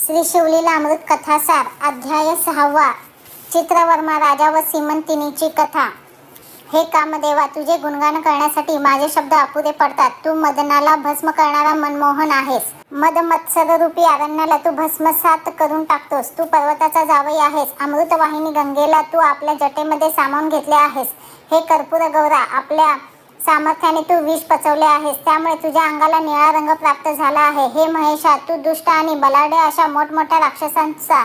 श्री शिवलीला अमृत कथासार अध्याय 6 चित्रवर्मा राजा व सीमंतिनीची कथा। हे कामदेवा, तुझे गुणगान करण्यासाठी माझे शब्द अपुरे पडतात। तू मदनाला भस्म करणारा मनमोहन आहेस। मद मत्सर रूपी अरण्याला तू भस्मसात करून टाकतोस। तू पर्वताचा जावई आहेस। अमृतवाहिनी गंगेला तू आपल्या जटेमध्ये सामावून घेतले आहेस। हे कर्पूर गौरा, आपल्या सामर्थ्याने तू विष पचवले आहेस, त्यामुळे तुझ्या अंगाला निळा रंग प्राप्त झाला आहे। हे महेशा, तू दुष्ट आणि बलाढ्य अशा मोठमोठ्या राक्षसांचा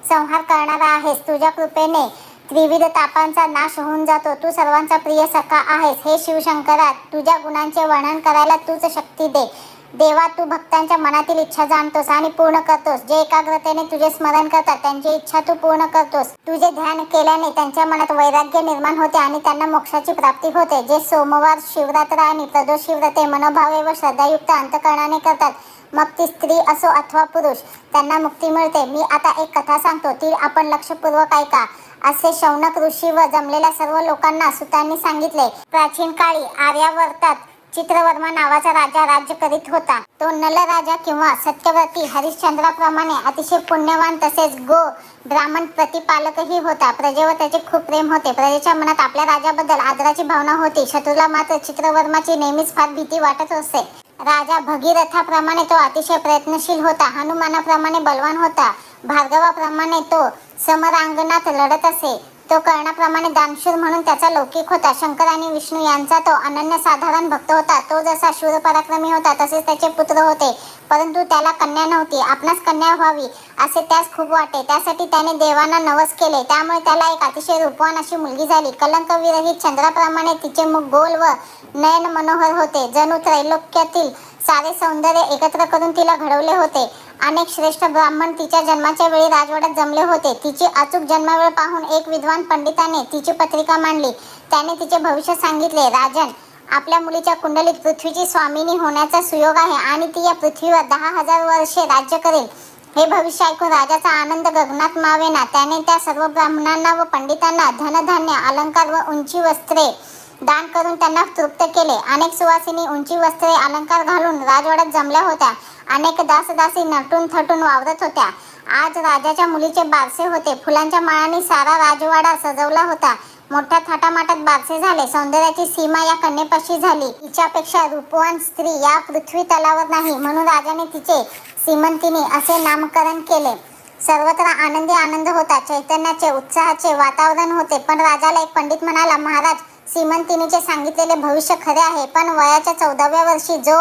संहार करणारा आहेस। तुझ्या कृपेने त्रिविध तापांचा नाश होऊन जातो। तू सर्वांचा प्रिय सखा आहेस। हे शिवशंकरा, तुझ्या गुणांचे वर्णन करायला तूच शक्ती दे। देवा, तू भक्तांच्या मनातील इच्छा जाणतोस आणि पूर्ण करतोस। जे एकाग्रतेने तुझे स्मरण करतात त्यांची इच्छा तू पूर्ण करतोस। तुझे ध्यान केल्याने त्यांच्या मनात वैराग्य निर्माण होते आणि त्यांना मोक्षाची प्राप्ती होते। जे सोमवार, शिवरात्र आणि प्रदोषी व्रते मनोभावे व श्रद्धायुक्त अंतःकरणाने करतात, मग ती स्त्री असो अथवा पुरुष, त्यांना मुक्ती मिळते। मी आता एक कथा सांगतो, ती आपण लक्षपूर्वक ऐका। असे शौनक ऋषी व जमलेल्या सर्व लोकांना सुतांनी सांगितले। प्राचीन काळी आर्यावर्तात चित्रवर्मा नावाचा राजा राज्य करीत होता। तो नल राजा किंवा सत्यव्रती हरिश्चंद्राप्रमाणे अतिशय पुण्यवान तसेच गो ब्राह्मण प्रतिपालकही होता। प्रजेवर त्याचे खूप प्रेम होते। प्रजेच्या मनात आपल्या राजाबद्दल आदराची भावना होती। शत्रूला मात्र चित्रवर्माची नेहमीच फार भीती वाटत असे। राजा भगीरथाप्रमाणे तो अतिशय प्रयत्नशील होता। हनुमानाप्रमाणे बलवान होता। भार्गवाप्रमाणे तो समरांगणात लढत असे। तो कर्णाप्रमाणे दानशूर म्हणून त्याचा लौकिक होता। शंकर आणि विष्णू यांचा तो अनन्यसाधारण भक्त होता। तो जसा शूरपराक्रमी होता तसेच त्याचे पुत्र होते, परंतु त्याला कन्या नव्हती। आपणास कन्या व्हावी असे त्यास खूप वाटे, त्यासाठी त्याने देवांना नवस केले। त्यामुळे त्याला एक अतिशय रूपवान अशी मुलगी झाली। कलंकविरहित चंद्राप्रमाणे तिचे मुख गोल व नयन मनोहर होते, जणू त्रैलोक्यातील सारे सौंदर्य एकत्र करून तिला घडवले होते। अनेक श्रेष्ठ ब्राह्मण तिच्या जन्माच्या वेळी राजवाड्यात जमले होते। तिची अचूक जन्मवेळ पाहून एक विद्वान पंडिताने तिची पत्रिका मांडली। त्याने तिचे भविष्य सांगितले। राजन, आपल्या मुलीच्या कुंडलीत पृथ्वीची स्वामिनी होण्याचा सुयोग आहे आणि ती या पृथ्वीवर 10,000 वर्षे राज्य करेल। हे भविष्य ऐकून राजाचा आनंद गगनात मावेना। त्याने त्या सर्व ब्राह्मणांना व पंडितांना धनधान्य, अलंकार व उंची वस्त्रे दान करून त्यांना तृप्त केले। अनेक सुवासिनी उंची वस्त्रे, अलंकार घालून राजवाड्यात जमल्या होत्या। अनेक दासदासी नटून थटून वावरत होत्या। आज राजाच्या मुलीचे बारसे होते। फुलांच्या माळांनी सारा राजवाडा सजवला होता। मोठ्या थाटामाटात बारसे झाले। सौंदर्याची सीमा या कन्येपाशी झाली। तिच्यापेक्षा रूपवान स्त्री या पृथ्वी तलावर नाही, म्हणून राजाने तिचे सीमंतिनी असे नामकरण केले। सर्वत्र आनंदी आनंद होता। चैतन्याचे, उत्साहाचे वातावरण होते। पण राजाला एक पंडित म्हणाला, महाराज, सीमंतिनीचे सांगितलेले भविष्य खरे आहे, पण वयाच्या 14व्या वर्षी जो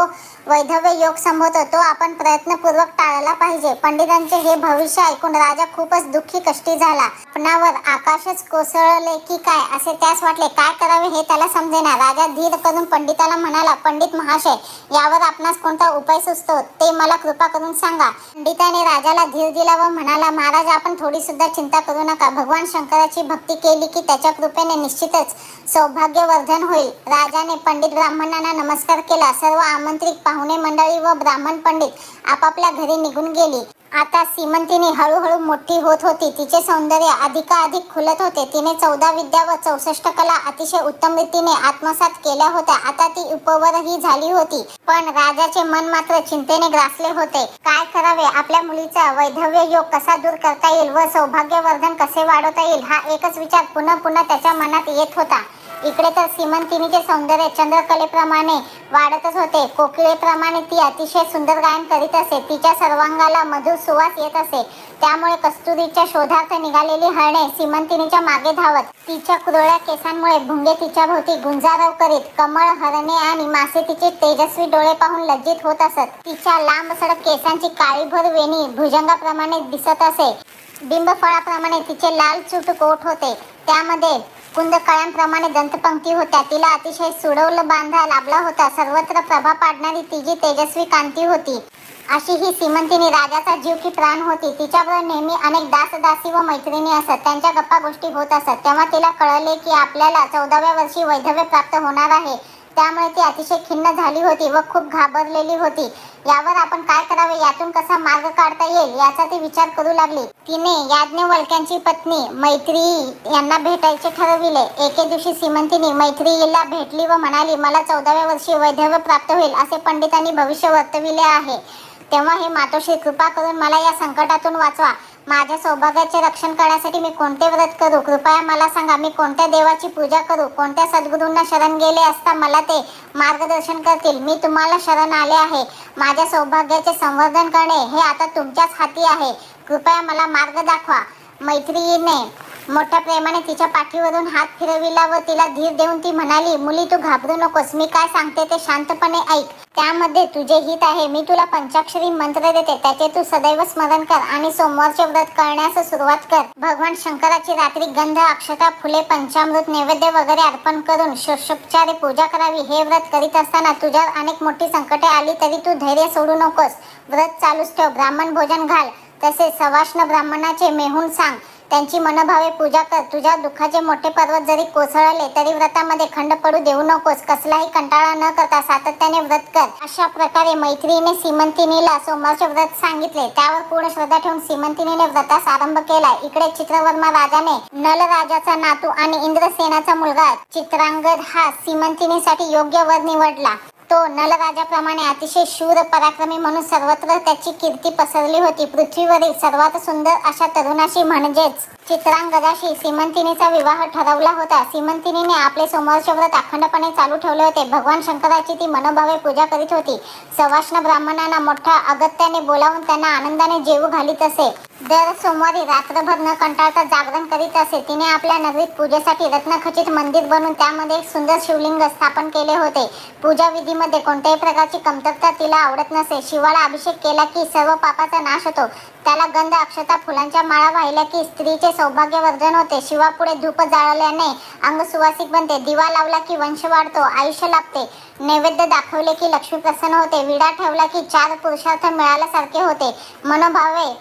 वैधव्य योग संभवतो तो आपण प्रयत्नपूर्वक टाळला पाहिजे। पंडितांचे हे भविष्य ऐकून राजा खूपच दुःखी कष्टी झाला। आपणावर आकाशच कोसळले की काय असे त्यास वाटले। काय करावे हे त्याला समजेना। राजा धीर करून पंडिताला म्हणाला, पंडित महाशय, यावर आपणास कोणता उपाय सुचतो ते मला कृपा करून सांगा। पंडिताने राजाला धीर दिला व म्हणाला, महाराज, आपण थोडी सुद्धा चिंता करू नका। भगवान शंकराची भक्ती केली की त्याच्या कृपेने निश्चितच सौभाग्यवर्धन होईल। राजाने पंडित ब्राह्मणांना नमस्कार केला। सर्व आमंत्रित पाहुणे मंडळी व ब्राह्मण पंडित आपापल्या घरी निघून गेली। आता सीमंतिनी हळूहळू मोठी होत होती। तिचे सौंदर्य अधिकाधिक खुलत होते। तिने 14 विद्या व 64 कला अतिशय उत्तम रीतीने आत्मसात केल्या होत्या। आता ती उपवरही झाली होती, पण राजाचे मन मात्र चिंतेने ग्रासले होते। काय करावे, आपल्या मुलीचा वैधव्य योग कसा दूर करता येईल व सौभाग्यवर्धन कसे वाढवता येईल, हा एकच विचार पुन्हा पुन्हा त्याच्या मनात येत होता। इकडे तर सीमंतिनीचे सौंदर्य चंद्रकलेप्रमाणे वाढतच होते। कोकिळेप्रमाणे ती अतिशय सुंदर गायन करीत असे। तिच्या सर्वांगाला मधुर सुवास येत असे। त्यामुळे कस्तुरीच्या शोधार्थ निघालेली हरणे सीमंतिनीच्या मागे धावत, तिच्या कुरळ्या केसांमुळे भुंगे तिच्या भोवती गुंजारव करीत, कमळ, हरणे आणि मासे तिचे तेजस्वी डोळे पाहून लज्जित होत असत। तिच्या लांब सडक केसांची काळीभोर वेणी भुजंगाप्रमाणे दिसत असे। बिंबफळाप्रमाणे तिचे लाल चुटूक ओठ होते, त्यामध्ये कुंदकळ्यांप्रमाणे दंतपंक्ती होत्या। तिला अतिशय सुडौल बांधा लाभला होता। सर्वत्र प्रभा पाडणारी तिची तेजस्वी कांती होती। अशी ही सीमंतिनी राजाचा जीव की प्राण होती। तिच्याबरोबर नेहमी अनेक दासदासी व मैत्रिणी असत। त्यांच्या गप्पा गोष्टी होत असत। तेव्हा तिला कळले की आपल्याला 14व्या वर्षी वैधव्य प्राप्त होणार आहे। त्यामुळे ती अतिशय खिन्न झाली होती व खूप घाबरलेली होती। यावर आपण काय करावे, यातून कसा मार्ग काढता येईल याचा ती विचार करू लागली। तिने याज्ञवल्क्यांची पत्नी मैत्रेयी यांना भेटायचे ठरविले। एके दिवशी सीमंतिनी मैत्रेयीला भेटली व म्हणाली, मला 14व्या वर्षी वैधव्य प्राप्त होईल असे पंडितांनी भविष्य वर्तविले आहे। तेव्हा हे मातोश्री कृपा करून मला या संकटातून वाचवा. माझ्या सौभाग्याचे रक्षण करण्यासाठी मी कोणते व्रत करू? कृपया मला सांगा. मी कोणत्या देवाची पूजा करू? कोणत्या सद्गुरूंना शरण गेले असता मला ते मार्गदर्शन करतील? मी तुम्हाला शरण आले आहे. माझ्या सौभाग्याचे संवर्धन करणे हे आता तुमच्याच हाती आहे. कृपया मला मार्ग दाखवा. मैत्रिणीने मोठ्या प्रेमाने तिच्या पाठीवरून हात फिरविला व तिला धीर देऊन ती म्हणाली, मुली तू घाबरू नकोस. मी काय सांगते ते शांतपणे ऐक. त्यामध्ये तुझे हित आहे. मी तुला पंचाक्षरी मंत्र देते, त्याचे तू सदैव स्मरण कर आणि सोमवारचे व्रत करण्यास सुरुवात कर. भगवान शंकराची रात्री गंध, अक्षता, फुले, पंचामृत नैवेद्य वगैरे अर्पण करून षोडशोपचारे पूजा करावी. हे व्रत करीत असताना तुझ्यावर अनेक मोठी संकटे आली तरी तू धैर्य सोडू नकोस. व्रत चालूच ठेव. ब्राह्मण भोजन घाल. तसेच सवाष्ण ब्राह्मणाचे मेहून सांग. त्यांची मनभावे पूजा कर. तुझ्या दुःखाचे मोठे पर्वत जरी कोसळले तरी व्रतामध्ये खंड पडू देऊ नकोस. कसलाही कंटाळा न करता सातत्याने व्रत कर. अशा प्रकारे मैत्रिणीने सीमंतिनीला सोमवारचे व्रत सांगितले. त्यावर पूर्ण श्रद्धा ठेवून सीमंतिनीने व्रतास आरंभ केला. इकडे चित्रवर्मा राजाने नल राजाचा नातू आणि इंद्रसेनाचा मुलगा चित्रांगद हा सीमंतिनीसाठी योग्य वर निवडला. तो नलराजाप्रमाणे अतिशय शूर पराक्रमी म्हणून सर्वत्र त्याची कीर्ती पसरली होती. पृथ्वीवरील सर्वात सुंदर अशा तरुणाशी म्हणजेच चित्रांगदाशी सीमंतिनीचा विवाह ठरवला होता. सीमंतिनीने आपले सोमवारचे व्रत अखंडपणे चालू ठेवले होते. भगवान शंकराची ती मनोभावे पूजा करीत होती. सवाष्ण ब्राह्मणांना मोठ्या अगत्याने बोलावून त्यांना आनंदाने जेवू घालीत असे. दर सोमवारी रात्रभर न कंटाळता जागरण करीत असे. तिने आपल्या नगरीत पूजेसाठी रत्नखचित मंदिर बनवून त्यामध्ये एक सुंदर शिवलिंग स्थापन केले होते. पूजा विधीमध्ये कोणत्याही प्रकारची कमतरता तिला आवडत नसे. शिवाला अभिषेक केला की सर्व पापाचा नाश होतो. त्याला गंध, अक्षता, फुलांच्या माळा वाहिल्या की स्त्रीचे सौभाग्यवर्धन होते. शिवापुढे धूप जाळल्याने अंग सुवासिक बनते. दिवा लावला की वंश वाढतो, आयुष्य लाभते. नैवेद्य दाखवले की लक्ष्मी प्रसन्न होते. विडा ठेवला की 4 पुरुषार्थ मिळाल्यासारखे होते. मनोभावे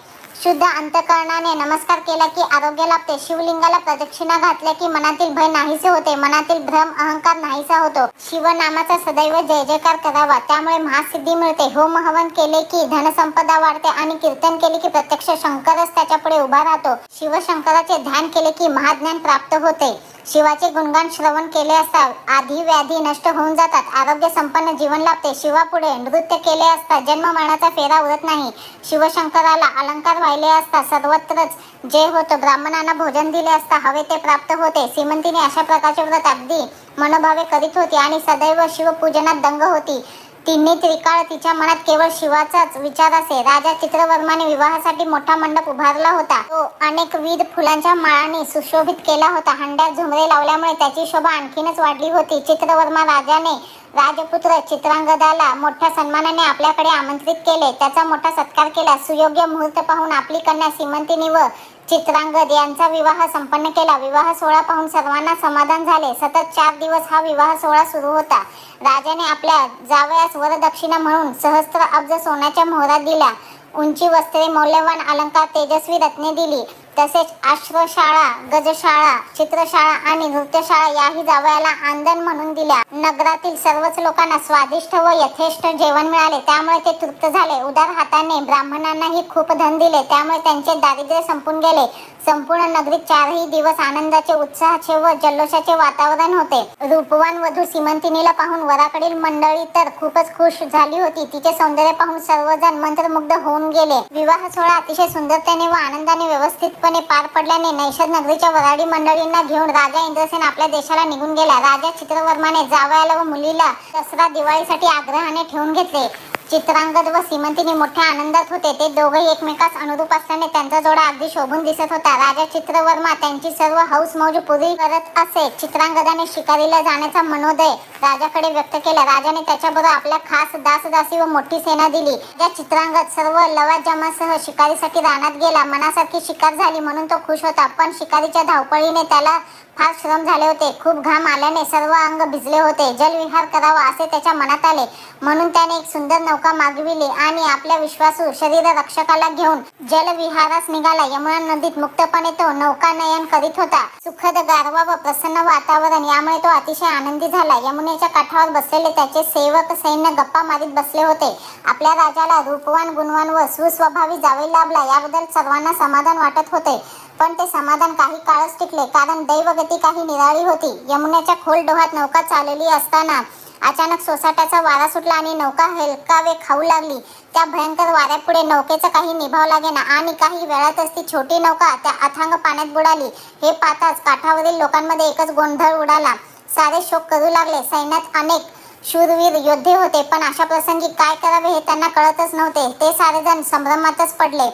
शुद्ध अंतःकरणाने नमस्कार केला की आरोग्य लाभते. शिवलिंगाला प्रदक्षिणा घातल्या की मनातील भय नाहीसे होते. मनातील भ्रम, अहंकार नाहीसा होतो. शिवनामाचा सदैव जय जयकार करावा, त्यामुळे महासिद्धी मिळते. होम हवन केले की धनसंपदा वाढते आणि कीर्तन केले की प्रत्यक्ष शंकरच त्याच्यापुढे उभा राहतो. शिवशंकराचे ध्यान केले की महाज्ञान प्राप्त होते. शिवाचे गुणगान श्रवण केले असता आधी व्याधी नष्ट होऊन जातात. आरोग्य संपन्न जीवन लाभते. शिवापुढे नृत्य केले असता जन्म मरणाचा फेरा उरत नाही. शिवशंकराला अलंकार वाहिले असता सर्वत्रच जय होतो. ब्राह्मणांना भोजन दिले असता हवे ते प्राप्त होते. सीमंतिनी अशा प्रकारचे व्रत अगदी मनोभावे करीत होती आणि सदैव शिवपूजनात दंग होती. तिन्ही त्रिकाळ तिच्या मनात केवळ शिवाचाच विचार असे. राजा चित्रवर्माने विवाहासाठी मोठा मंडप उभारला होता. तो अनेकविध फुलांच्या माळांनी सुशोभित केला होता. हंड्यात झुमरे लावल्यामुळे त्याची शोभा आणखीनच वाढली होती. चित्रवर्मा राजाने राजपुत्र चित्रांगदाला मोठ्या सन्मानाने आपल्याकडे आमंत्रित केले. त्याचा मोठा सत्कार केला. सुयोग्य मुहूर्त पाहून आपली कन्या सीमंतिनी व चित्रांगद यांचा विवाह संपन्न केला. विवाह सोहळा पाहून सर्वांना समाधान झाले. सतत 4 दिवस हा विवाह सोहळा सुरू होता. राजाने आपल्या जावयास वरदक्षिणा म्हणून सहस्त्र अब्ज सोन्याच्या मोहरा दिल्या. उंची वस्त्रे, मौल्यवान अलंकार, तेजस्वी रत्ने दिली. तसेच आश्रशाळा, गजशाळा, चित्रशाळा आणि नृत्यशाळा याही जावयाला आंदण म्हणून दिल्या. नगरातील सर्वच लोकांना स्वादिष्ट व यथेष्ट जेवण मिळाले, त्यामुळे ते तृप्त झाले. उदार हाताने ब्राह्मणांनाही खूप धन दिले, त्यामुळे त्यांचे दारिद्र्य संपून गेले. संपूर्ण नगरीत 4ही दिवस आनंदाचे, उत्साहाचे व जल्लोषाचे वातावरण होते. रूपवान वधू सीमंतिनीला पाहून वराकडील मंडळी तर खूपच खुश झाली होती. तिचे सौंदर्य पाहून सर्वजण मंत्रमुग्ध होऊन गेले. विवाह सोहळा अतिशय सुंदरतेने व आनंदाने व्यवस्थितपणे पार पडल्याने नैषद नगरीच्या वराडी मंडळींना घेऊन राजा इंद्रसेन आपल्या देशाला निघून गेला. राजा चित्रवर्माने जावयाला व मुलीला दसरा दिवाळीसाठी आग्रहाने ठेवून घेतले. चित्रांगद व सीमंतिनी मोठ्या आनंदात होते. ते दोघे एकमेकास अनुरूप असल्याने त्यांचा जोडा अगदी शोभून दिसत होता. राजा चित्रवर्मा त्यांची सर्व हौस मौज पुरी करत असे. चित्रांगदाने शिकारीला जाण्याचा मनोदय राजाकडे व्यक्त केला. राजाने त्याच्याबरोबर आपल्या खास दासदासी व मोठी सेना दिली. राजा चित्रांगद सर्व लवाजमासह शिकारीसाठी रानात गेला. मनासारखी शिकार झाली म्हणून तो खुश होता, पण शिकारीच्या धावपळीने त्याला फार श्रम झाले होते. खूप घाम आल्याने सर्व अंग भिजले होते. जलविहार करावा असे त्याच्या मनात आले, म्हणून त्याने एक सुंदर नौका मागविली आणि आपल्या विश्वासू शरीर रक्षकाला घेऊन जलविहारास निघाला. यमुना नदीत मुक्तपणे तो नौकानयन करीत होता. सुखद गारवा व प्रसन्न वातावरण यामुळे तो अतिशय आनंदी झाला. यमुनेच्या काठावर बसलेले त्याचे सेवक सैन्य गप्पा मारीत बसले होते. आपल्या राजाला रूपवान, गुणवान व सुस्वभावी जावई लाभला याबद्दल सर्वांना समाधान वाटत होते. पण ते समाधान काही काळच टिकले, कारण दैवगती काही निराळी होती. यमुनेच्या खोल डोहात नौका चालली असताना अचानक सोसाट्याचा वारा सुटला आणि नौका हेलकावे खाऊ लागली. त्या भयंकर वाऱ्यापुढे नौकेचं काही निभाव लागेना आणि काही वेळातच ती छोटी नौका त्या अथांग पाण्यात बुडाली. हे पाहताच काठावरील लोकांमध्ये एकच गोंधळ उडाला. सारे शोक करू लागले. सैन्यात अनेक शूरवीर योद्धे होते, पण अशा प्रसंगी काय करावे हे त्यांना कळतच नव्हते. ते सारेजण संभ्रमातच पडले.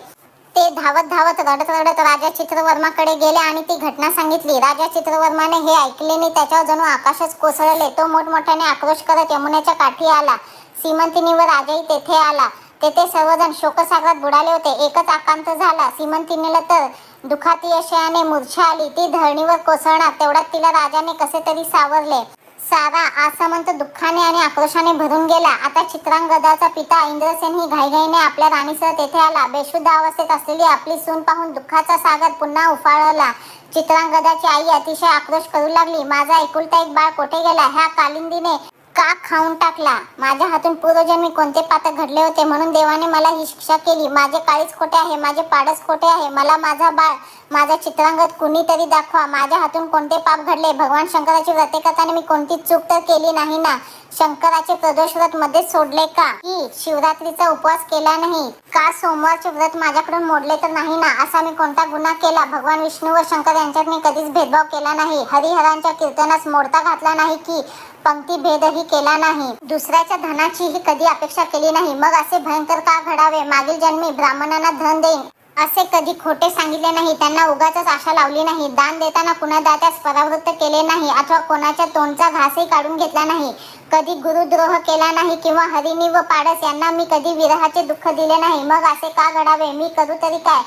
ते धावत धावत रडत रडत राजा चित्रवर्माकडे गेले आणि ती घटना सांगितली. राजा चित्रवर्माने हे ऐकल्याने त्याच्यावर जणू आकाशच कोसळले. तो मोठमोठ्याने आक्रोश करत यमुनेच्या काठी आला. सीमंतिनी व राजाही तेथे आला. तेथे सर्वजण शोकसागरात बुडाले होते. एकच आकांत झाला. सीमंतिनीला तर दुखातिशयाने मूर्छा आली. ती धरणीवर कोसळणार तेवढ्यात तिला राजाने कसे तरी सावरले. सारा आसमंत दुःखाने आणि आक्रोशाने भरून गेला. आता चित्रांगदाचा पिता इंद्रसेन ही घाईघाईने आपल्या राणीसह तेथे आला. बेशुद्ध अवस्थेत असलेली आपली सून पाहून दुःखाचा सागर पुन्हा उफाळला. चित्रांगदाची आई अतिशय आक्रोश करू लागली. माझा एकुलता एक बाळ कोठे गेला? ह्या कालिंदीने का खाऊन टाकला? माझ्या हातून पूर्वजन्मी कोणते पातक घडले होते म्हणून देवाने मला ही शिक्षा केली. माझे काळीच खोटे आहे, माझे पाडच खोटे आहे. मला माझा बाळ, माझा चित्रांगद कुणीतरी दाखवा. माझ्या हातून कोणते पाप घडले? भगवान शंकराची व्रते करताना मी कोणतीच चूक तर केली नाही ना? शंकराचे प्रदोष व्रत मध्येच सोडले का? की शिवरात्रीचा उपवास केला नाही का? सोमवारचे व्रत माझ्याकडून मोडले तर नाही ना? असा मी कोणता गुन्हा केला? भगवान विष्णू व शंकर यांच्यात मी कधीच भेदभाव केला नाही. हरिहरांच्या कीर्तनास मोडता घातला नाही की पंक्ती भेदही केला नाही. दुसऱ्याच्या धनाचीही कधी अपेक्षा केली नाही. मग असे भयंकर का घडावे? मागील जन्मी ब्राह्मणांना धन देईन असे कधी खोटे सांगितले नाही. त्यांना उगाचच आशा लावली नाही. दान देताना कुणा दात्यास परावृत्त केले नाही अथवा कोणाच्या तोंडचा घासही काढून घेतला नाही. कधी गुरुद्रोह केला नाही किंवा हरिणी व पाडस यांना मी कधी विरहाचे दुःख दिले नाही. मग असे का घडावे? मी करू तरी काय?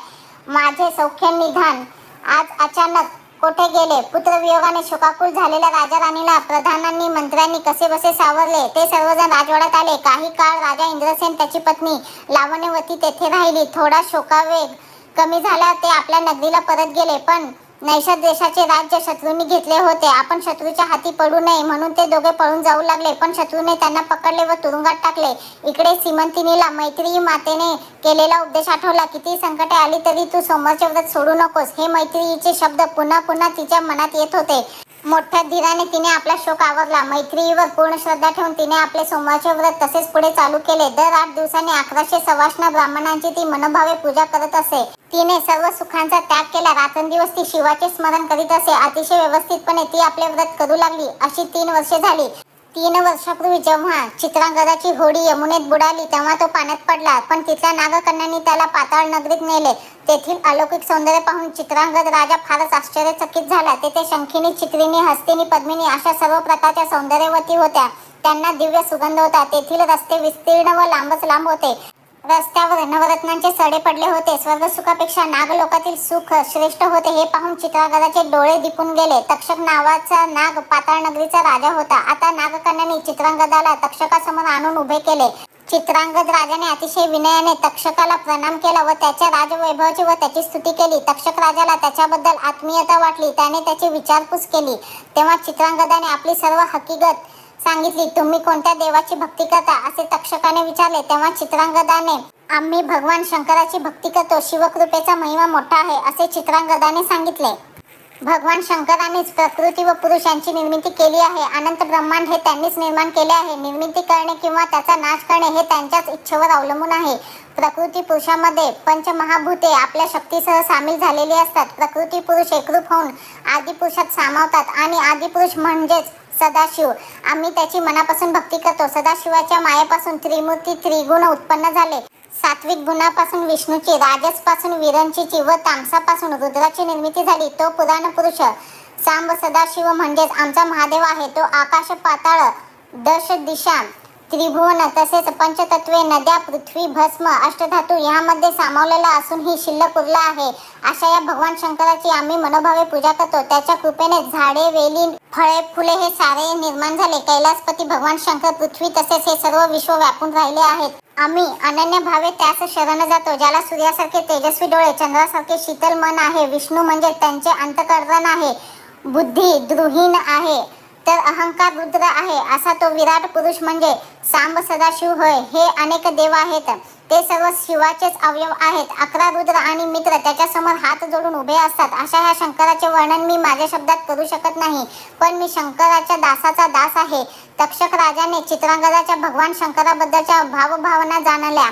माझे सौख्य निधान आज अचानक कोठे गेले? पुत्रवियोगाने शोकाकुल झालेल्या राजा राणीला प्रधानांनी मंत्र्यांनी कसे बसे सावरले. ते सर्वजण राजवाड्यात आले. काही काळ राजा इंद्रसेन त्याची पत्नी लावण्यवती तेथे राहिली. थोडा शोकावेग कमी झाला ते आपल्या नगरीला परत गेले. पण नैषद देशाचे राज्य शत्रूंनी घेतले होते. आपण शत्रूच्या हाती पडू नये म्हणून ते दोघे पळून जाऊ लागले. पण शत्रूने त्यांना पकडले व तुरुंगात टाकले. इकडे सीमंतिनीला मैत्री मातेने केलेला उपदेश आठवला. किती संकटे आली तरी तू सोमवारचे व्रत सोडू नकोस. हे मैत्रीचे शब्द पुन्हा पुन्हा तिच्या मनात येत होते. मोठ्या धीराने तिने आपला शोक आवरला. मैत्रीवर पूर्ण श्रद्धा ठेवून तिने आपले सोमवारचे व्रत तसेच पुढे चालू केले. दर 8 दिवसांनी 1100 सवाष्ण ब्राह्मणांची ती मनोभावे पूजा करत असे. तिने सर्व सुखांचा त्याग केला. रात्रंदिवस ती शिवाचे स्मरण करीत असे. अतिशय व्यवस्थितपणे ती आपले व्रत करू लागली. अशी 3 वर्षे झाली. 3 वर्षापूर्वी जेव्हा चित्रांगदाची होडी यमुनेत बुडाली तेव्हा तो पाण्यात पडला. पण तिथल्या नागकन्यांनी त्याला पाताळ नगरीत नेले. तेथील अलौकिक सौंदर्य पाहून चित्रांगद राजा फारच आश्चर्यचकित झाला. तेथे शंखिनी, चित्रिणी, हस्तिनी, पद्मिनी अशा सर्व प्रकारच्या सौंदर्यवती होत्या. त्यांना दिव्य सुगंध होता. तेथील रस्ते विस्तीर्ण व लांबच लांब होते. रस्त्यावर नवरत्नांचे सडे पडले होते. स्वर्गसुखापेक्षा नागलोकातील सुख श्रेष्ठ होते. हे पाहून चित्रांगदाचे डोळे दिपून गेले. तक्षक नावाचा नाग पाताळ नगरीचा राजा होता. आता नागकन्यांनी चित्रांगदाला तक्षकासमोर आणून उभे केले. चित्रांगद राजाने अतिशय विनयाने तक्षकाला प्रणाम केला व त्याच्या राजवैभवाची व त्याची स्तुती केली. तक्षक राजाला त्याच्याबद्दल आत्मीयता वाटली. त्याने त्याची विचारपूस केली. तेव्हा चित्रांगदाने आपली सर्व हकीकत सांगितली. तुम्ही कोणत्या देवाची भक्ती करता असे तक्षकाने विचारले. तेव्हा चित्रांगदाने आम्ही भगवान शंकराची भक्ती करतो. शिवकृपेचा महिमा मोठा आहे असे चित्रांगदाने सांगितले. भगवान शंकरानेच प्रकृती व पुरुष यांची निर्मिती केली आहे. अनंत ब्रह्मांड हे त्यांनीच निर्माण केले आहे. निर्मिती करणे किंवा त्याचा नाश करणे हे त्यांच्याच इच्छेवर अवलंबून आहे. प्रकृती पुरुषामध्ये पंचमहाभूते आपल्या शक्तीसह सामील झालेली असतात. प्रकृती पुरुष एकरूप होऊन आदिपुरुषात सामावतात आणि आदिपुरुष म्हणजेच सदाशिव. आम्ही त्याची मनापासून भक्ती करतो. सदाशिवाच्या मायेपासून त्रिमूर्ती त्रिगुण उत्पन्न झाले. सात्विक गुणापासून विष्णूची, राजसपासून विरंचीची व तामसापासून रुद्राची निर्मिती झाली. तो पुराण पुरुष सांब सदाशिव म्हणजेच आमचा महादेव आहे. तो आकाश, पाताळ, दश दिशा, त्रिभुवन तसेच पंचतत्वे, नद्या, पृथ्वी, भस्म, अष्टधातू यामध्ये सामावलेला असूनही शिल्लक उरला आहे. अशा या भगवान शंकराची आम्ही मनोभावे पूजा करतो. त्याच्या कृपेने झाडे, वेली, फळे, फुले हे सारे निर्माण झाले. कैलासपती भगवान शंकर पृथ्वी तसेच हे सर्व विश्व व्यापून राहिले आहेत. आम्ही अनन्य भावे त्यास शरण जातो. ज्याला सूर्यासारखे तेजस्वी डोळे, चंद्रासारखे शीतल मन आहे. विष्णू म्हणजे त्यांचे अंतःकरण आहे. बुद्धी द्रुहीन आहे तर अहंकार रुद्र आहे. असा तो विराट पुरुष म्हणजे सांब सदाशिव होय. हे अनेक देव आहेत. ते सर्व शिवाचेच अवयव आहेत. 11 रुद्र आणि मित्र त्याच्यासमोर हात जोडून उभे असतात. अशा ह्या शंकराचे वर्णन मी माझ्या शब्दात करू शकत नाही, पण मी शंकराच्या दासाचा दास आहे. तक्षक राजाने चित्रांगदाच्या भगवान शंकराबद्दलच्या भावभावना जाणल्या.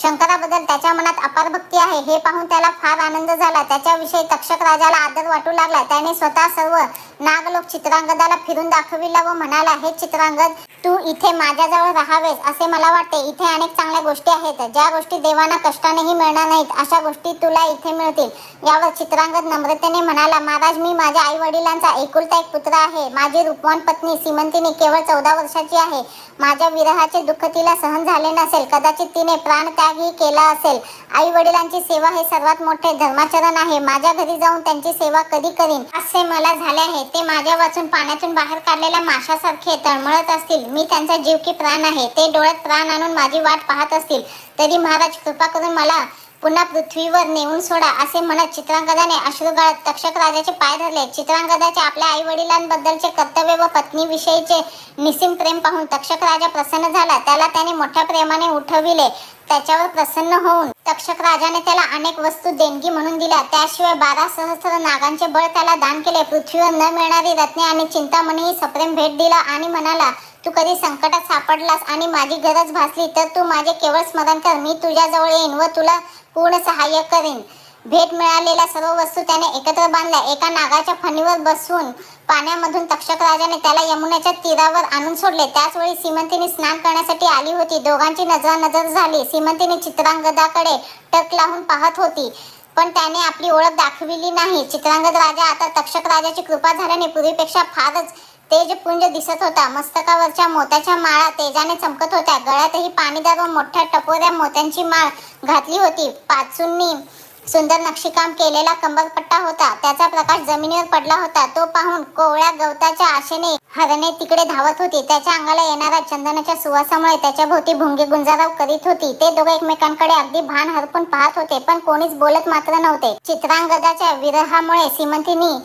शंकराबद्दल त्याच्या मनात अपार भक्ती आहे हे पाहून त्याला फार आनंद झाला. त्याच्याविषयी तक्षक राजाला आदर वाटू लागला. त्याने स्वतः सर्व नागलोक चित्रांगदाला फिरून दाखविला व म्हणाला, हे चित्रांगद, तू इथे माझ्याजवळ राहावेस असे मला वाटते. इथे अनेक चांगल्या गोष्टी आहेत, ज्या गोष्टी देवांना कष्टानेही मिळणार नाहीत, अशा गोष्टी तुला इथे मिळतील. यावर चित्रांगद नम्रतेने म्हणाला, महाराज, मी माझ्या आई वडिलांचा एकुलता एक पुत्र आहे. माझी रूपवान पत्नी सीमंतिनी केवळ 14 वर्षाची आहे. माझ्या विरहाचे दुःख तिला सहन झाले नसेल. कदाचित तिने प्राणत्यागही केला असेल. आई वडिलांची सेवा हे सर्वात मोठे धर्माचरण आहे. माझ्या घरी जाऊन त्यांची सेवा कधी करीन असे मला झाले आहे. ते माझ्या वाचून पाण्यातून बाहेर काढलेल्या माशासारखे तळमळत असतील. मी त्यांचा जीव की प्राण आहे. ते डोळ्यात प्राण आणून माझी वाट पाहत असतील. तरी महाराज, कृपा करून मला पुन्हा पृथ्वीवर नेऊन सोडा असे म्हणत चित्रांगदाने अश्रू गाळत तक्षक राजाचे पाय धरले. चित्रांगदाचे आपल्या आई वडिलांबद्दलचे कर्तव्य व पत्नीविषयीचे निसीम प्रेम पाहून तक्षक राजा प्रसन्न झाला. त्याला त्याने मोठ्या प्रेमाने उठविले. त्याच्यावर प्रसन्न होऊन तक्षक राजाने त्याला अनेक वस्तू देणगी म्हणून दिल्या. त्याशिवाय 12 सहस्त्र नागांचे बळ त्याला दान केले. पृथ्वीवर न मिळणारी रत्ने आणि चिंतामणीही सप्रेम भेट दिला आणि म्हणाला, तू कधी संकटात सापडलास आणि माझी गरज भासली तर तू माझे केवळ स्मरण कर. मी तुझ्याजवळ येईन व तुला पूर्ण सहाय्य करीन. भेट मिळालेल्या सर्व वस्तू त्याने एकत्र बांधल्या. एका नागाच्या फणीवर बसवून पाण्यामधून तक्षक राजाने त्याला यमुनेच्या तीरावर आणून सोडले. त्याच वेळी सीमंतिनी स्नान करण्यासाठी आली होती. दोघांची नजरानजर झाली. सीमंतिनी चित्रांगदाकडे टक लावून पाहत होती, पण त्याने आपली ओळख दाखविली नाही. चित्रांगद राजा आता तक्षक राजाची कृपा झाल्याने पूर्वीपेक्षा फारच तेजपुंज दिसत होता. मस्तकावरच्या मोत्याच्या माळा तेजाने चमकत होत्या. गळ्यातही पाणीदार व मोठ्या टपोऱ्या मोत्यांची माळ घातली होती. पाचूंनी सुंदर नक्षीकाम केलेला कंबरपट्टा होता. त्याचा प्रकाश जमिनीवर पडला होता. तो पाहून कोवळ्या गवताच्या आशेने हरणे तिकडे धावत होती. त्याच्या अंगाला येणाऱ्या चंदनाच्या सुवासामुळे त्याच्या भोवती भुंगी गुंजाराव करीत होती. ते दोघे एकमेकांकडे अगदी भान हरपून पाहत होते, पण कोणीच बोलत मात्र नव्हते. चित्रांगदाच्या विरहामुळे सीमंतिनी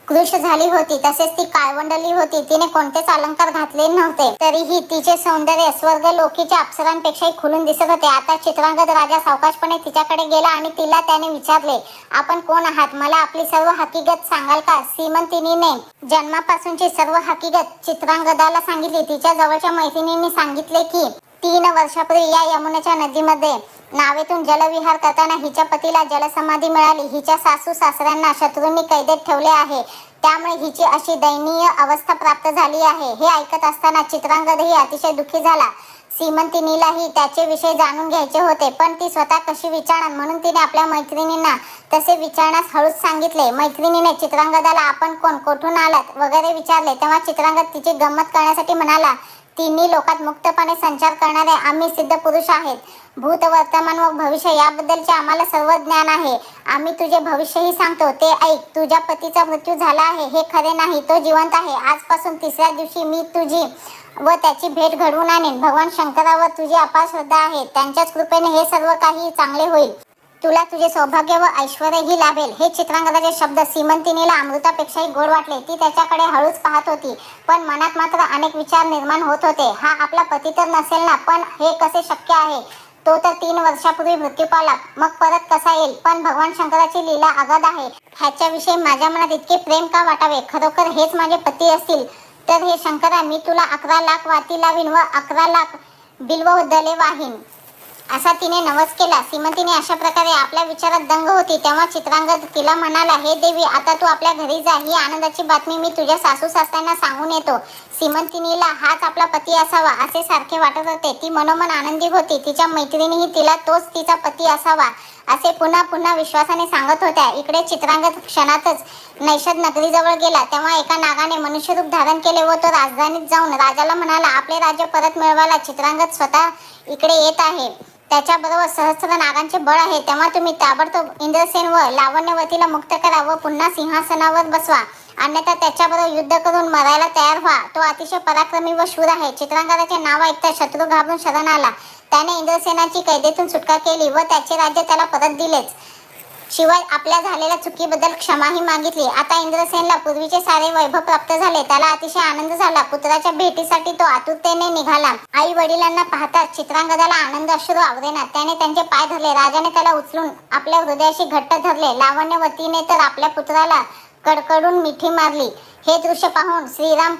कृश झाली होती. तसेच ती काळवंडली होती. तिने कोणतेच अलंकार घातले नव्हते, तरीही तिचे सौंदर्य स्वर्गलोकीच्या अप्सरांपेक्षाही खुलून दिसत होते. आता चित्रांगद राजा सावकाशपणे तिच्याकडे गेला आणि तिला त्याने विचारले, आपण कोण आहात? मला आपली सर्व हकीकत सांगाल का? सीमंतिनीने जन्मापासूनची सर्व हकीकत चित्रांगदाला सांगितली. तिच्या जवळच्या मैत्रिणींनी सांगितले की 3 वर्षापूर्वी या यमुनेच्या नदीमध्ये नावेतून जलविहार करताना हिच्या पतीला जलसमाधी मिळाली. हिच्या सासू सासऱ्यांना शत्रूंनी कैदेत ठेवले आहे. त्यामुळे हिची अशी दयनीय अवस्था प्राप्त झाली आहे. हे ऐकत असताना चित्रांगदही अतिशय दुःखी झाला. सीमंतिनीलाही त्याचे विषय जाणून घ्यायचे होते, पण ती स्वतः कशी विचारणार म्हणून तिने आपल्या मैत्रिणींना तसे विचारण्यास हळूच सांगितले. मैत्रिणीने चित्रांगदाला आपण कोण, कुठून आलात वगैरे विचारले. तेव्हा चित्रांगद तिची गंमत करण्यासाठी म्हणाला, तिन्ही लोकात मुक्तपणे संचार करणारे आम्ही सिद्ध पुरुष आहेत. भूत, वर्तमान व भविष्य याबद्दलचे आम्हाला सर्व ज्ञान आहे. आम्ही तुझे भविष्यही सांगतो, ते ऐक. तुझ्या पतीचा मृत्यू झाला आहे हे खरे नाही, तो जिवंत आहे. आजपासून 3ऱ्या दिवशी मी तुझी व त्याची भेट घडवून आणेन. भगवान शंकरावर तुझी अपार श्रद्धा आहे. त्यांच्याच कृपेने हे सर्व काही चांगले होईल. तुला तुझे सौभाग्य व ऐश्वर्यही लाभेल. हे चित्रांगदाचे शब्द सीमंतिनीला अमृतापेक्षाही गोड वाटले. ती त्याच्याकडे हळूच पाहत होती, पण मनात मात्र अनेक विचार निर्माण होत होते. हा आपला पती तर नसेल ना, पण हे कसे शक्य आहे? तो तर 3 वर्षापूर्वी मृत्यू पावला, मग परत कसा येईल? पण भगवान शंकराची लीला अगाध आहे. ह्याच्याविषयी माझ्या मनात इतके प्रेम का वाटावे? खरोखर हेच माझे पती असतील तर हे शंकरा, मी तुला 11 लाख वाती लावीन व 11 लाख बिल्व दले वाहीन असा तिने नवस केला. सीमंतिनी अशा प्रकारे आपल्या विचारात दंग होती. तेव्हा चित्रांगद तिला म्हणाला, हे देवी, आता तू आपल्या घरी जा. ही आनंदाची बातमी मी तुझ्या सासू सासऱ्यांना सांगून येतो. सीमंतिनीला हाच आपला पती असावा असे सारखे वाटत होते. ती मनोमन आनंदी होती. तिच्या मैत्रिणीही तिला तोच तिचा पती असावा असे पुन्हा पुन्हा विश्वासाने सांगत होत्या. इकडे चित्रांगद क्षणातच नैषद नगरीजवळ गेला. तेव्हा एका नागाने मनुष्यरूप धारण केले व तो राजधानीत जाऊन राजाला म्हणाला, आपले राज्य परत मिळवायला चित्रांगद स्वतः इकडे येत आहे. त्याच्याबरोबर सहस्त्र नागांचे बळ आहे. तेव्हा तुम्ही ताबडतोब इंद्रसेन व लावण्यवतीला मुक्त करा व पुन्हा सिंहासनावर बसवा, अन्यथा त्याच्याबरोबर युद्ध करून मरायला तयार व्हा. तो अतिशय पराक्रमी व शूर आहे. चित्रांगदाचे नाव ऐकता शत्रू घाबरून शरण आला. त्याने इंद्रसेनाची कैदेतून सुटका केली व त्याचे राज्य त्याला परत दिलेच. शिवाय आपल्या झालेल्या चुकीबद्दल क्षमाही मागितली. आता इंद्रसेनला पूर्वीचे सारे वैभव प्राप्त झाले. त्याला अतिशय आनंद झाला. पुत्राच्या भेटीसाठी तो आतुरतेने निघाला. आई वडिलांना पाहताच चित्रांगदाला आनंद अश्रू आवरेना. त्याने त्यांचे पाय धरले. राजाने त्याला उचलून आपल्या हृदयाशी घट्ट धरले. लावण्यवतीने तर आपल्या पुत्राला कडकडून मिठी मारली. हे दृश्य पाहून श्रीराम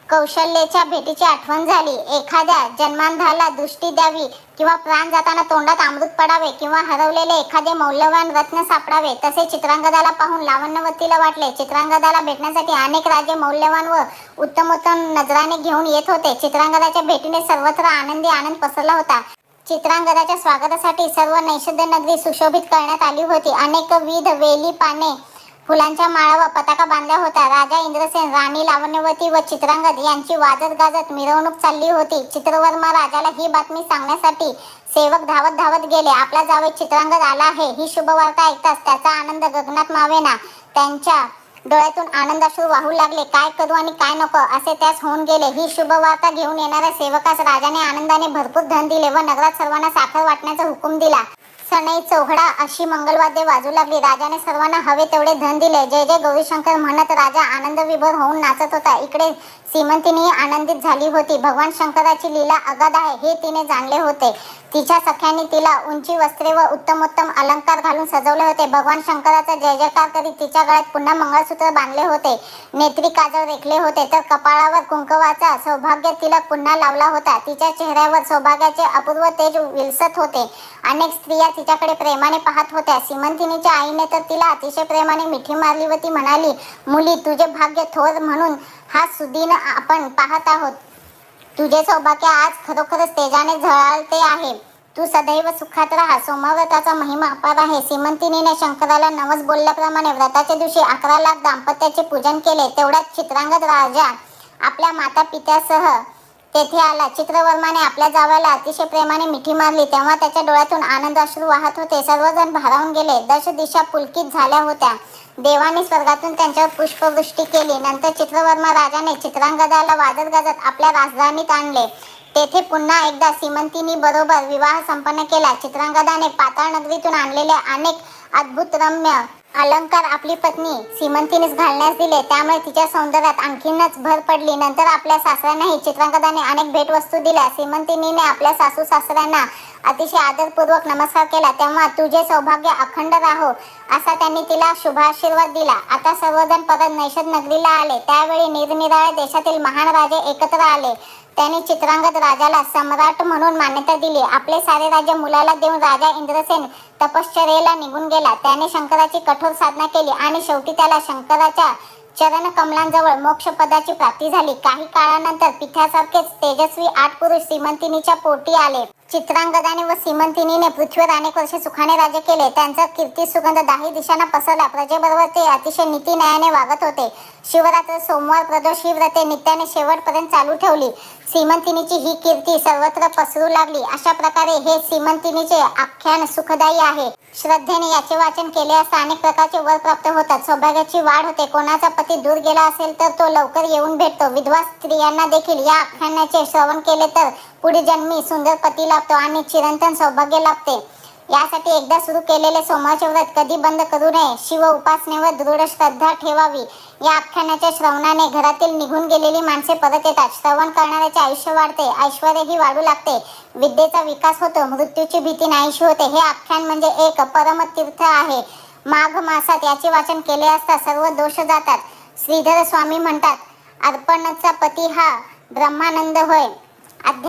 कौशल्याच्या भेटीची आठवण झाली. एखाद्या जन्मांधाला दृष्टी द्यावी किंवा प्राण जाताना तोंडात अमृत पडावे किंवा हरवलेले एखादे मौल्यवान रत्न सापडावे तसे चित्रांगदाला पाहून लावण्यवतीला वाटले. चित्रांगदाला भेटण्यासाठी अनेक राजे मौल्यवान व उत्तमोत्तम नजराने घेऊन येत होते. चित्रांगदाच्या भेटीने सर्वत्र आनंदी आनंद पसरला होता. चित्रांगदाच्या स्वागतासाठी सर्व नैषध नगरी सुशोभित करण्यात आली होती. अनेकविध वेली पाने फुलांच्या माळा व पताका बांधल्या होत्या. राजा इंद्रसेन, राणी लावण्यवती व चित्रांगद यांची वाजत गाजत मिरवणूक चालली होती. चित्रवर्मा राजाला ही बातमी सांगण्यासाठी सेवक धावत धावत गेले. आपला जावई चित्रांगद आला आहे ही शुभ वार्ता ऐकताच त्याचा आनंद गगनात मावेना. त्यांच्या डोळ्यातून आनंदाश्रू वाहू लागले. काय करू आणि काय नको असे त्यास होऊन गेले. ही शुभ वार्ता घेऊन येणाऱ्या सेवकास राजाने आनंदाने भरपूर धन दिले व नगरात सर्वांना साखर वाटण्याचा हुकूम दिला. सनई चौघडा अशी मंगलवाद्ये वाजू लागली. राजाने सर्वांना हवे तेवढे धन दिले. जय जय गौरीशंकर म्हणत राजा आनंद विभोर होऊन नाचत होता. इकडे सीमंतिनी आनंदित झाली होती. भगवान शंकराची लीला अगाध आहे हे तिने जाणले होते. तिच्या सख्यांनी तिला उंची वस्त्रे व उत्तमोत्तम अलंकार घालून सजवले होते. भगवान शंकराचा जय जयकार करीत तिच्या गळ्यात पुन्हा मंगळसूत्र बांधले होते. नेत्री काजळ रेखले होते तर कपाळावर कुंकवाचा सौभाग्य तिलक पुन्हा लावला होता. तिच्या चेहऱ्यावर सौभाग्याचे अपूर्व तेज विलसत होते. अनेक स्त्रिया तिच्याकडे प्रेमाने पाहत होत्या. सीमंतिनीच्या आईने तर तिला अतिशय प्रेमाने मिठी मारली व ती म्हणाली, मुली तुझे भाग्य थोर म्हणून हा सुदिन आपण पाहत आहोत. तुझे सौभाग्य आज खरोखरच तेजाने झळाळते आहे. तू सदैव सुखात राहा. सोमव्रताचा महिमा अपार आहे. सीमंतिनीने शंकराला नवस बोलल्याप्रमाणे व्रताच्या दिवशी 11 लाख दाम्पत्याचे पूजन केले. तेवढ्यात चित्रांगद राजा आपल्या माता पित्यासह तेथे आला. चित्रवर्माने आपल्या जावयाला अतिशय प्रेमाने मिठी मारली तेव्हा त्याच्या डोळ्यातून आनंदाश्रू वाहत होते. सर्वजण भारावून गेले. दश दिशा पुलकित झाल्या होत्या. देवाने स्वर्गातून त्यांच्यावर पुष्पवृष्टी केली. नंतर चित्रवर्मा राजाने चित्रांगदाला वाजत गाजत आपल्या राजधानीत आणले. तेथे पुन्हा एकदा सीमंतिनी बरोबर विवाह संपन्न केला. चित्रांगदाने पाताळ नगरीतून आणलेले अनेक अद्भुत रम्य अलंकार आपली पत्नी सीमंतिनीस घालण्यास दिले. त्यामुळे तिच्या सौंदर्यात आणखीनच भर पडली. नंतर आपल्या सासऱ्यांनाही चित्रांगदाने अनेक भेटवस्तू दिल्या. सीमंतिनीने आपल्या सासू सासऱ्यांना अतिशय आदरपूर्वक नमस्कार केला. तेव्हा तुझे सौभाग्य अखंड राहो असा त्यांनी तिला शुभाशीर्वाद दिला. आता सर्वजण परत नैषध नगरीला आले. त्यावेळी निरनिराळ्या देशातील महान राजे एकत्र आले. त्यांनी चित्रांगद राजाला सम्राट म्हणून मान्यता दिली. आपले सारे राज्य मुलाला देऊन राजा इंद्रसेन तपश्चर्येला निघून गेला. त्याने शंकराची कठोर साधना केली आणि शेवटी त्याला शंकराच्या चरण कमलांजवळ मोक्षपदाची प्राप्ती झाली. काही काळानंतर पित्यासारखेच तेजस्वी 8 पुरुष सीमंतिनीच्या पोटी आले. चित्रांगदाने व सीमंतिनीने पृथ्वीवर अनेक वर्षे सुखाने राज्य केले. त्यांचा कीर्ती सुगंध 10 दिशांना पसरला. प्रजेबरोबर ते अतिशय नीतीन्यायाने वागत होते. शिवरात्र, सोमवार, प्रदोष ही व्रते नित्याने शेवटपर्यंत चालू ठेवली. सीमंतिनीची ही कीर्ती सर्वत्र पसरू लागली. अशा प्रकारे हे सीमंतिनीचे आख्यान सुखदायी आहे. श्रद्धेने याचे वाचन केले असता अनेक प्रकारचे वर प्राप्त होतात. सौभाग्याची वाढ होते. कोणाचा पती दूर गेला असेल तर तो लवकर येऊन भेटतो. विधवा स्त्रियांना देखील या आख्यानाचे श्रवण केले तर पुढे जन्मी सुंदर पती लाभतो आणि चिरंतन सौभाग्य लाभते. यासाठी एकदा सुरू केलेले सोमवारचे व्रत कधी बंद करू नये. शिव उपासनेवर दृढ श्रद्धा ठेवावी. या आख्यानाच्या श्रवणाने घरातील निघून गेलेली माणसे परत येतात. श्रवण करणाऱ्याचे आयुष्य वाढते. ऐश्वर्यही वाढू लागते. विद्येचा विकास होतो. मृत्यूची भीती नाहीशी होते. हे आख्यान म्हणजे एक परमतीर्थ आहे. माघ मासात याचे वाचन केले असता सर्व दोष जातात. श्रीधर स्वामी म्हणतात, अर्पणचा पती हा ब्रह्मानंद होय.